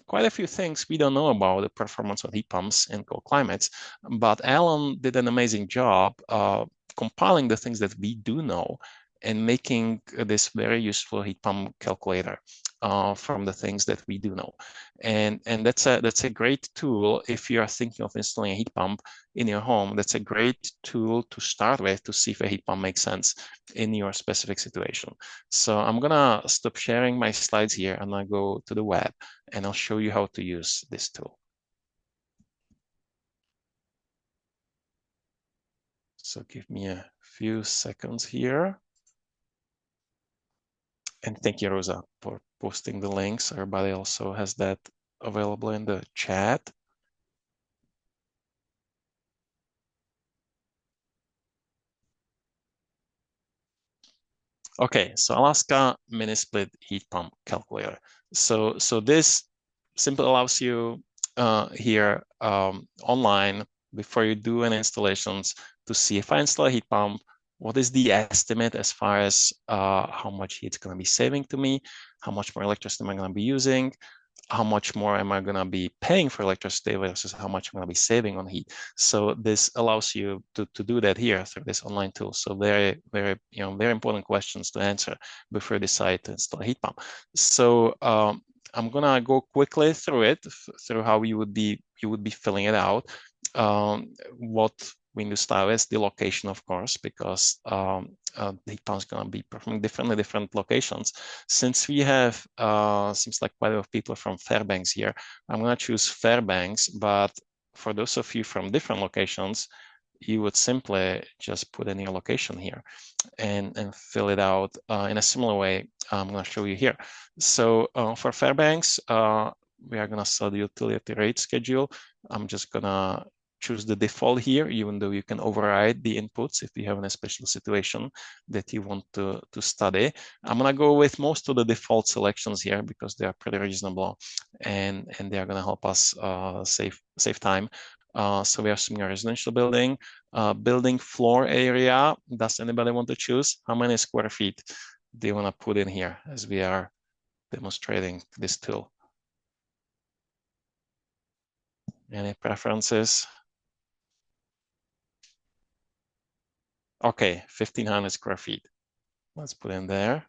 quite a few things we don't know about the performance of heat pumps in cold climates, but Alan did an amazing job compiling the things that we do know and making this very useful heat pump calculator from the things that we do know. And that's a great tool if you are thinking of installing a heat pump in your home. That's a great tool to start with to see if a heat pump makes sense in your specific situation. So I'm gonna stop sharing my slides here and I'll go to the web and I'll show you how to use this tool. So give me a few seconds here. And thank you, Rosa, for posting the links. Everybody also has that available in the chat. Okay, so Alaska mini split heat pump calculator. So this simply allows you here online before you do any installations to see if I install a heat pump, what is the estimate as far as how much heat it's going to be saving to me, how much more electricity am I going to be using, how much more am I going to be paying for electricity versus how much I'm going to be saving on heat. So this allows you to do that here through this online tool. So very, very, very important questions to answer before you decide to install a heat pump. So I'm going to go quickly through it, through how you would be filling it out. What window style is, the location, of course, because the heat pump is going to be performing differently different locations. Since we have seems like quite a lot of people from Fairbanks here, I'm going to choose Fairbanks, but for those of you from different locations, you would simply just put in your location here and fill it out in a similar way I'm going to show you here. So for Fairbanks, we are going to set the utility rate schedule. I'm just going to choose the default here, even though you can override the inputs if you have a special situation that you want to study. I'm going to go with most of the default selections here because they are pretty reasonable and they are going to help us save time. So we are assuming a residential building. Building floor area, does anybody want to choose? How many square feet do you want to put in here as we are demonstrating this tool? Any preferences? Okay, 1,500 square feet. Let's put in there.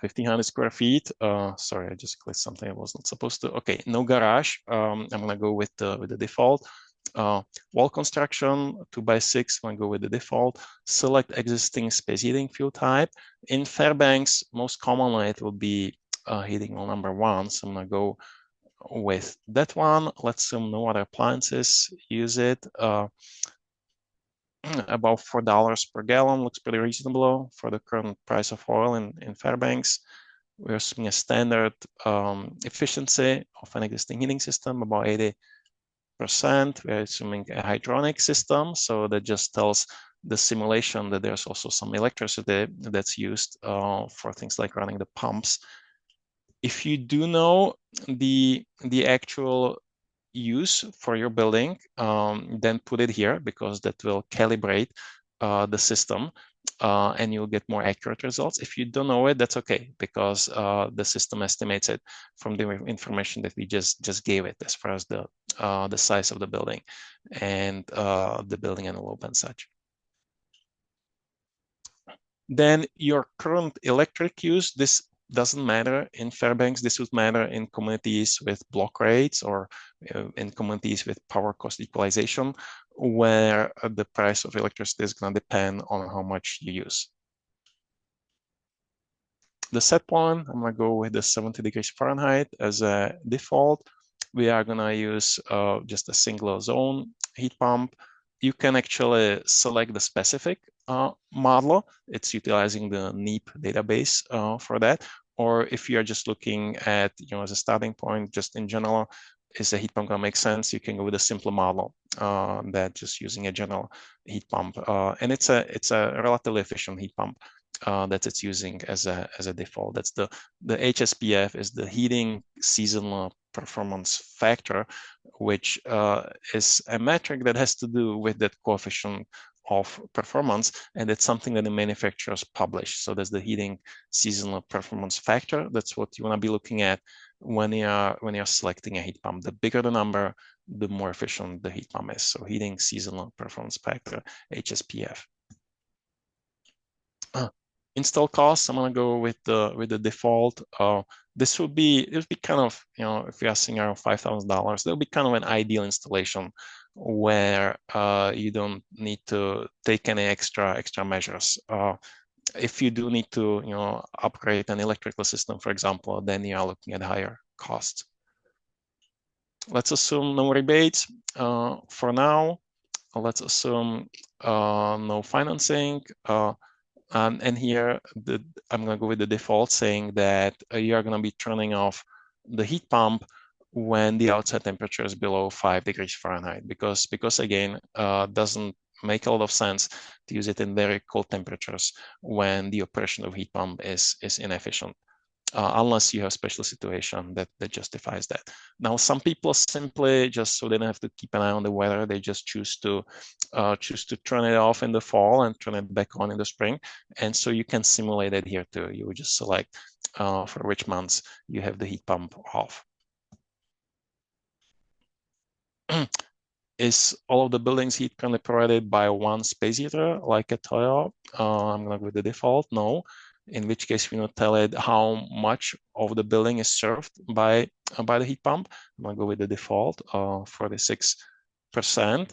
1,500 square feet. Sorry, I just clicked something I was not supposed to. Okay, no garage. I'm gonna go with the default. Wall construction 2x6. I'm gonna go with the default. Select existing space heating fuel type. In Fairbanks, most commonly it will be heating oil number 1. So I'm gonna go with that one. Let's assume no other appliances use it. About $4 per gallon looks pretty reasonable for the current price of oil in Fairbanks. We're assuming a standard efficiency of an existing heating system, about 80%. We're assuming a hydronic system, so that just tells the simulation that there's also some electricity that's used for things like running the pumps. If you do know the actual use for your building, then put it here because that will calibrate the system and you'll get more accurate results. If you don't know it, that's okay because the system estimates it from the information that we just gave it as far as the size of the building and the building envelope and such. Then your current electric use, this doesn't matter in Fairbanks. This would matter in communities with block rates or in communities with power cost equalization, where the price of electricity is going to depend on how much you use. The set point, I'm going to go with the 70 degrees Fahrenheit as a default. We are going to use just a single zone heat pump. You can actually select the specific model. It's utilizing the NEEP database for that. Or if you're just looking at, as a starting point, just in general, is a heat pump gonna make sense? You can go with a simpler model that just using a general heat pump. And it's a relatively efficient heat pump that it's using as a default. That's the HSPF is the heating seasonal performance factor, which is a metric that has to do with that coefficient of performance, and it's something that the manufacturers publish. So that's the heating seasonal performance factor. That's what you want to be looking at when you're selecting a heat pump. The bigger the number, the more efficient the heat pump is. So heating seasonal performance factor, HSPF. Install costs, I'm gonna go with the default. This would be kind of, if you're asking around $5,000, that'll be kind of an ideal installation where you don't need to take any extra measures. If you do need to, upgrade an electrical system, for example, then you are looking at higher costs. Let's assume no rebates for now. Let's assume no financing. And here I'm going to go with the default, saying that you are going to be turning off the heat pump when the outside temperature is below 5 degrees Fahrenheit, because again, doesn't make a lot of sense to use it in very cold temperatures when the operation of heat pump is inefficient. Unless you have a special situation that justifies that. Now, some people simply, just so they don't have to keep an eye on the weather, they just choose to turn it off in the fall and turn it back on in the spring. And so you can simulate it here too. You would just select for which months you have the heat pump off. Is all of the buildings heat currently provided by one space heater, like a Toyo? I'm gonna go with the default, no. In which case, we will tell it how much of the building is served by the heat pump. I'm gonna go with the default, 46%.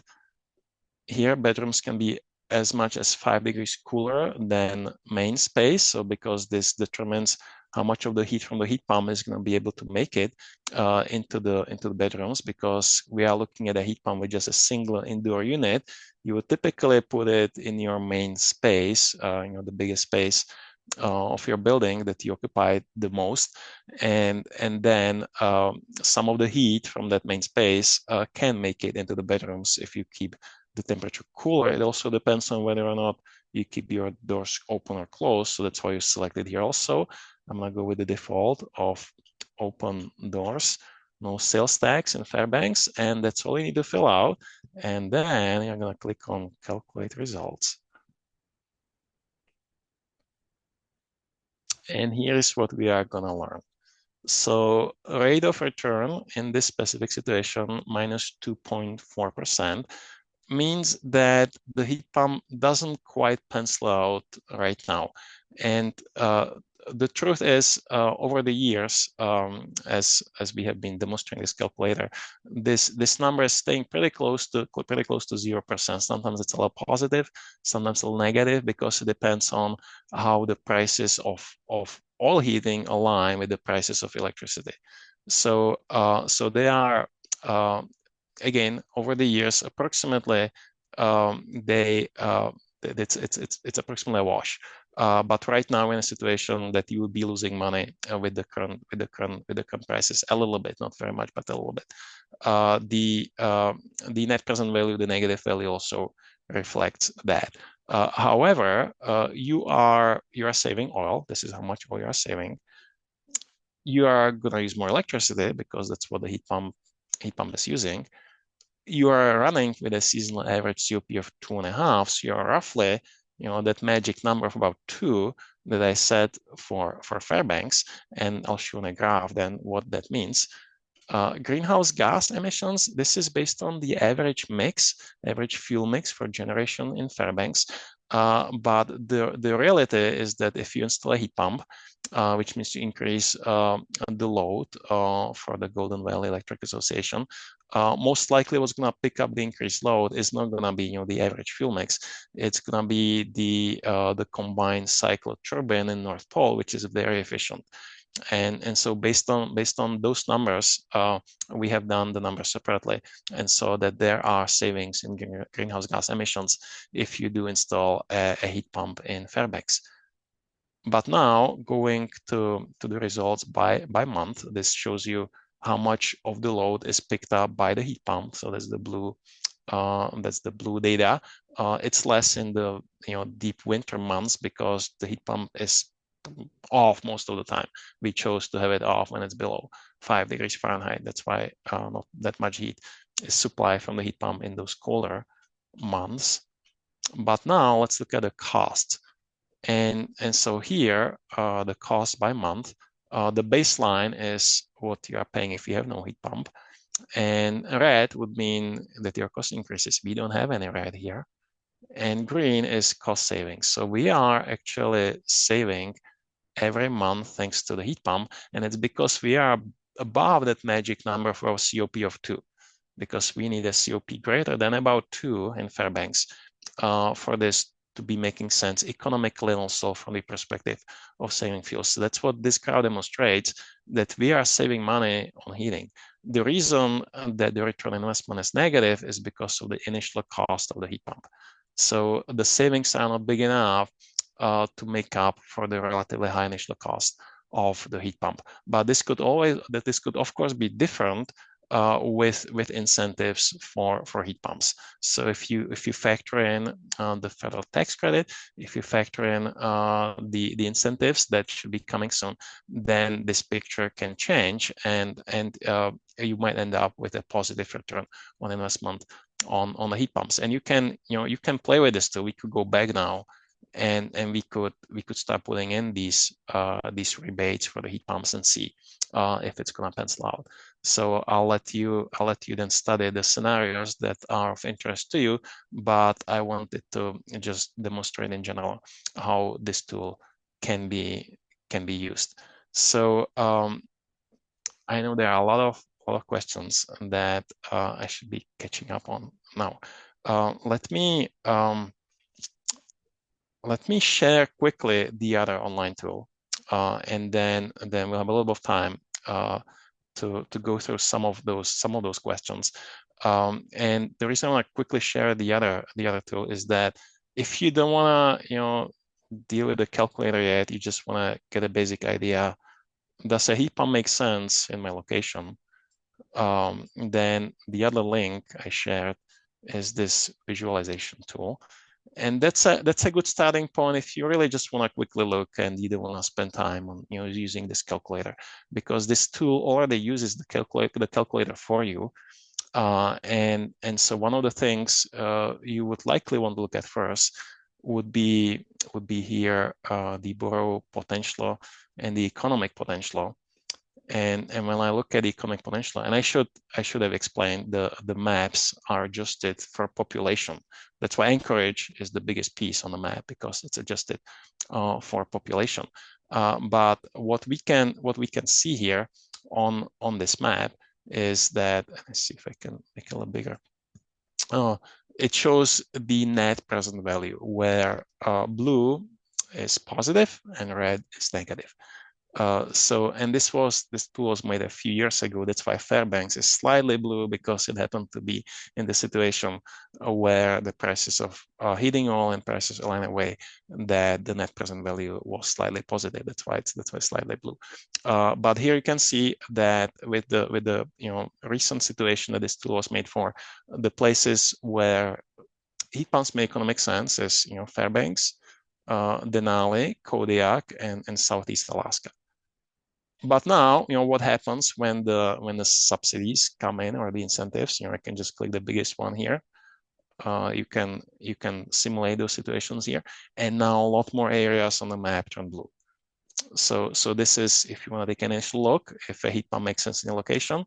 Here, bedrooms can be as much as 5 degrees cooler than main space. So because this determines how much of the heat from the heat pump is going to be able to make it into the bedrooms, because we are looking at a heat pump with just a single indoor unit. You would typically put it in your main space, the biggest space of your building that you occupy the most, and then some of the heat from that main space can make it into the bedrooms if you keep the temperature cooler. It also depends on whether or not you keep your doors open or closed, so that's why you selected here also. I'm gonna go with the default of open doors, no sales tax in Fairbanks, and that's all you need to fill out. And then you're gonna click on calculate results. And here is what we are gonna learn. So rate of return in this specific situation, minus 2.4%, means that the heat pump doesn't quite pencil out right now. And the truth is, over the years, as we have been demonstrating this calculator, this number is staying pretty close to 0%. Sometimes it's a little positive, sometimes a little negative, because it depends on how the prices of all heating align with the prices of electricity. So they are again, over the years, approximately it's approximately a wash. But right now, we're in a situation that you will be losing money with the current prices a little bit, not very much, but a little bit. The net present value, the negative value, also reflects that. However, you are saving oil. This is how much oil you are saving. You are going to use more electricity because that's what the heat pump is using. You are running with a seasonal average COP of 2.5, so you're roughly, that magic number of about 2 that I said for Fairbanks, and I'll show in a graph then what that means. Greenhouse gas emissions, this is based on the average fuel mix for generation in Fairbanks. But the reality is that if you install a heat pump, which means you increase the load for the Golden Valley Electric Association, most likely what's going to pick up the increased load is not going to be the average fuel mix. It's going to be the combined cycle turbine in North Pole, which is very efficient. And so based on those numbers, we have done the numbers separately, and so that there are savings in greenhouse gas emissions if you do install a heat pump in Fairbanks. But now going to the results by month, this shows you how much of the load is picked up by the heat pump. So that's the blue data. It's less in the deep winter months because the heat pump is off most of the time. We chose to have it off when it's below 5 degrees Fahrenheit. That's why not that much heat is supplied from the heat pump in those colder months. But now let's look at the cost. And so here, the cost by month, the baseline is what you are paying if you have no heat pump. And red would mean that your cost increases. We don't have any red here. and green is cost savings. So we are actually saving every month thanks to the heat pump, and it's because we are above that magic number for COP of 2, because we need a COP greater than about 2 in Fairbanks for this to be making sense economically and also from the perspective of saving fuel. So that's what this graph demonstrates, that we are saving money on heating. The reason that the return on investment is negative is because of the initial cost of the heat pump. So the savings are not big enough to make up for the relatively high initial cost of the heat pump. But this could of course be different with incentives for heat pumps. So if you factor in the federal tax credit, if you factor in the incentives that should be coming soon, then this picture can change, and you might end up with a positive return on investment on the heat pumps. And you can play with this too. We could go back now, and we could start putting in these rebates for the heat pumps and see if it's going to pencil out. So I'll let you then study the scenarios that are of interest to you, but I wanted to just demonstrate in general how this tool can be used. So I know there are a lot of questions that I should be catching up on now. Let me share quickly the other online tool, and then we'll have a little bit of time to go through some of those questions. And the reason I want to quickly share the other tool is that if you don't want to deal with the calculator yet, you just want to get a basic idea. Does a heat pump make sense in my location? Then the other link I shared is this visualization tool. And that's a good starting point if you really just want to quickly look and you don't want to spend time on using this calculator, because this tool already uses the calculator for you. And so one of the things you would likely want to look at first would be here the borough potential and the economic potential. And when I look at the economic potential, and I should have explained, the maps are adjusted for population. That's why Anchorage is the biggest piece on the map, because it's adjusted for population. But what we can see here on this map is that, let's see if I can make it a little bigger. It shows the net present value, where blue is positive and red is negative. And this tool was made a few years ago. That's why Fairbanks is slightly blue, because it happened to be in the situation where the prices of heating oil and prices align a way that the net present value was slightly positive. That's why it's slightly blue. But here you can see that with the recent situation that this tool was made for, the places where heat pumps make economic sense is Fairbanks, Denali, Kodiak, and Southeast Alaska. But now, what happens when the subsidies come in, or the incentives? I can just click the biggest one here. You can simulate those situations here, and now a lot more areas on the map turn blue. So this is, if you want to take an initial look, if a heat pump makes sense in your location,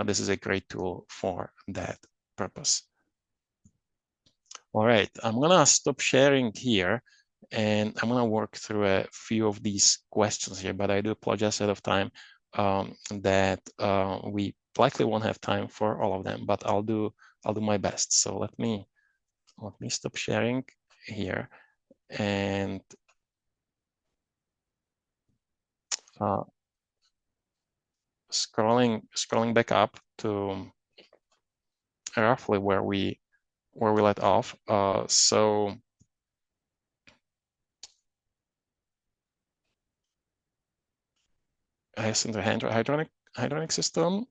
this is a great tool for that purpose. All right, I'm gonna stop sharing here, and I'm going to work through a few of these questions here, but I do apologize ahead of time that we likely won't have time for all of them, but I'll do my best. So let me stop sharing here, and scrolling back up to roughly where we let off. So the hydronic system.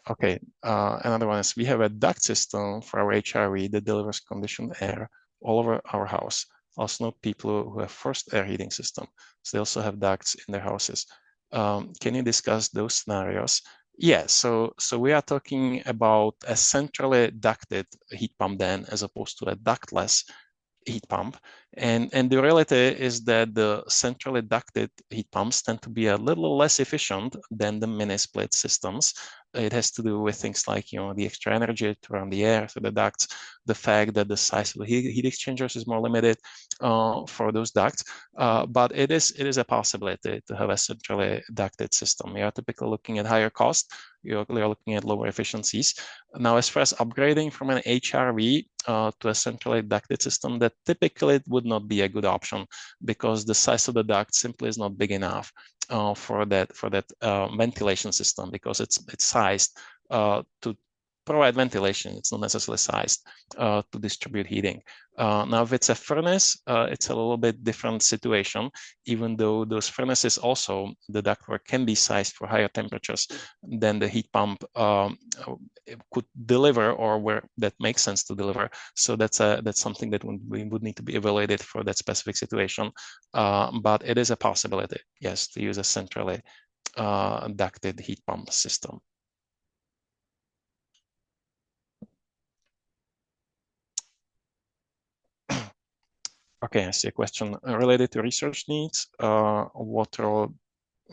Okay, another one is we have a duct system for our HRV that delivers conditioned air all over our house. Also know people who have forced air heating system. So they also have ducts in their houses. Can you discuss those scenarios? Yeah, so we are talking about a centrally ducted heat pump then, as opposed to a ductless heat pump. And the reality is that the centrally ducted heat pumps tend to be a little less efficient than the mini split systems. It has to do with things like, the extra energy to run the air through the ducts, the fact that the size of the heat exchangers is more limited for those ducts. But it is a possibility to have a centrally ducted system. You are typically looking at higher cost. You're looking at lower efficiencies. Now, as far as upgrading from an HRV to a centrally ducted system, that typically would not be a good option because the size of the duct simply is not big enough for that ventilation system, because it's sized to provide ventilation. It's not necessarily sized to distribute heating. Now, if it's a furnace, it's a little bit different situation, even though those furnaces also, the ductwork can be sized for higher temperatures than the heat pump could deliver, or where that makes sense to deliver. So that's something that we would need to be evaluated for that specific situation. But it is a possibility, yes, to use a centrally ducted heat pump system. Okay, I see a question related to research needs. What role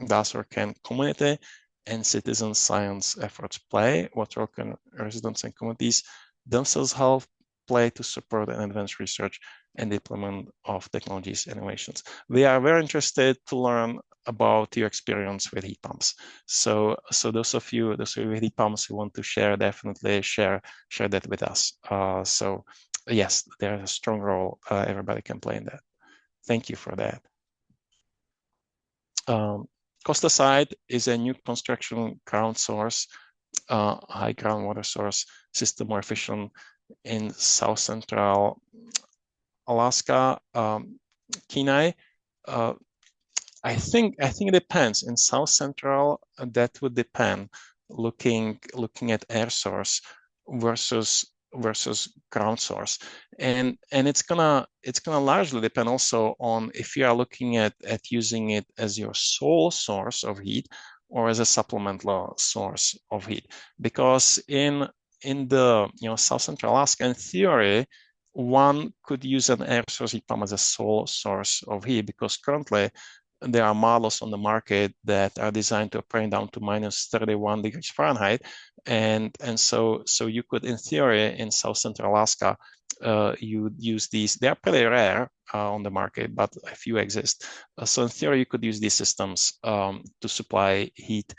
does or can community and citizen science efforts play? What role can residents and communities themselves help play to support and advance research and deployment of technologies and innovations? We are very interested to learn about your experience with heat pumps. So those of you with heat pumps who want to share, definitely share that with us. So yes, there's a strong role everybody can play in that. Thank you for that. Cost aside is a new construction ground source, high groundwater source system more efficient in South Central Alaska, Kenai. I think it depends. In South Central, that would depend. Looking at air source versus ground source, and it's gonna largely depend also on if you are looking at using it as your sole source of heat or as a supplemental source of heat. Because in the South Central Alaska, in theory, one could use an air source heat pump as a sole source of heat, because currently there are models on the market that are designed to operate down to minus 31 degrees Fahrenheit. And so you could, in theory, in South Central Alaska, you use these. They are pretty rare on the market, but a few exist. So in theory, you could use these systems to supply heat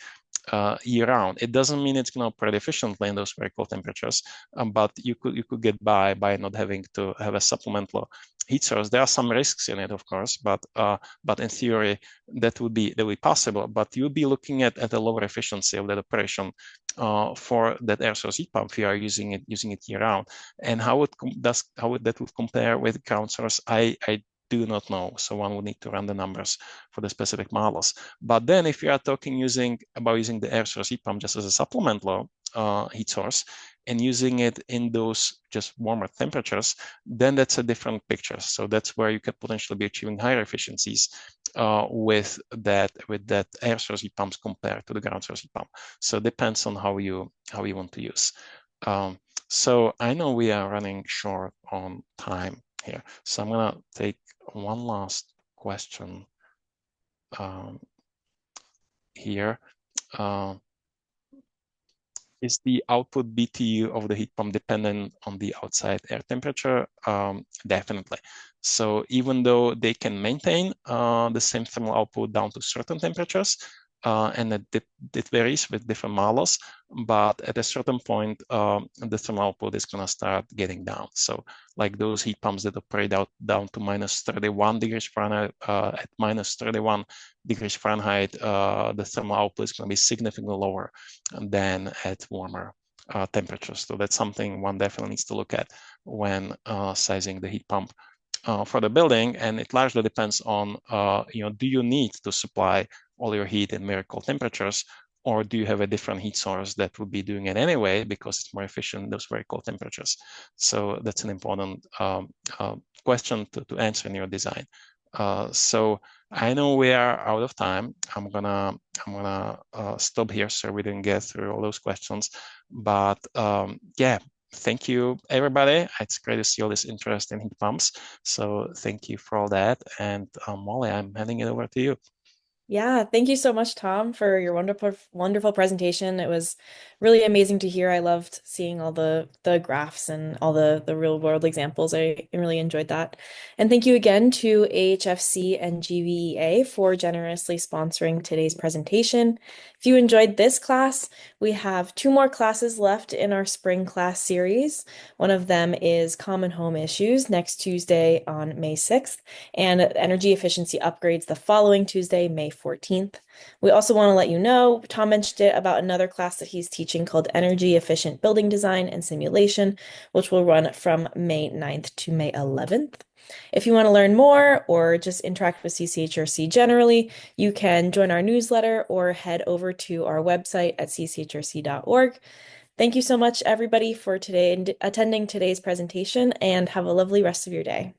year round. It doesn't mean it's going to operate efficiently in those very cold temperatures, but you could get by not having to have a supplemental heat source. There are some risks in it, of course, but in theory that would be possible. But you'll be looking at a lower efficiency of that operation for that air source heat pump if you are using it year round. And how that would compare with ground source, I do not know. So one would need to run the numbers for the specific models. But then if you are talking about using the air source heat pump just as a supplemental heat source and using it in those just warmer temperatures, then that's a different picture. So that's where you could potentially be achieving higher efficiencies with that air source heat pumps compared to the ground source heat pump. So it depends on how you want to use. So I know we are running short on time here. So I'm gonna take one last question here. Is the output BTU of the heat pump dependent on the outside air temperature? Definitely. So even though they can maintain the same thermal output down to certain temperatures, and it varies with different models, but at a certain point, the thermal output is going to start getting down. So like those heat pumps that operate down to minus 31 degrees Fahrenheit, at minus 31 degrees Fahrenheit, the thermal output is going to be significantly lower than at warmer temperatures. So that's something one definitely needs to look at when sizing the heat pump for the building. And it largely depends on, do you need to supply all your heat in very cold temperatures, or do you have a different heat source that would be doing it anyway because it's more efficient in those very cold temperatures? So that's an important question to answer in your design. So I know we are out of time. I'm gonna stop here so we didn't get through all those questions. But yeah, Thank you, everybody. It's great to see all this interest in heat pumps. So thank you for all that. And Molly, I'm handing it over to you. Yeah, thank you so much, Tom, for your wonderful presentation. It was really amazing to hear. I loved seeing all the graphs and all the real world examples. I really enjoyed that. And thank you again to AHFC and GVEA for generously sponsoring today's presentation. If you enjoyed this class, we have two more classes left in our spring class series. One of them is Common Home Issues next Tuesday on May 6th, and energy efficiency upgrades the following Tuesday, May 14th. We also want to let you know, Tom mentioned it about another class that he's teaching called Energy Efficient Building Design and Simulation, which will run from May 9th to May 11th. If you want to learn more or just interact with CCHRC generally, you can join our newsletter or head over to our website at cchrc.org. Thank you so much, everybody, for today and attending today's presentation, and have a lovely rest of your day.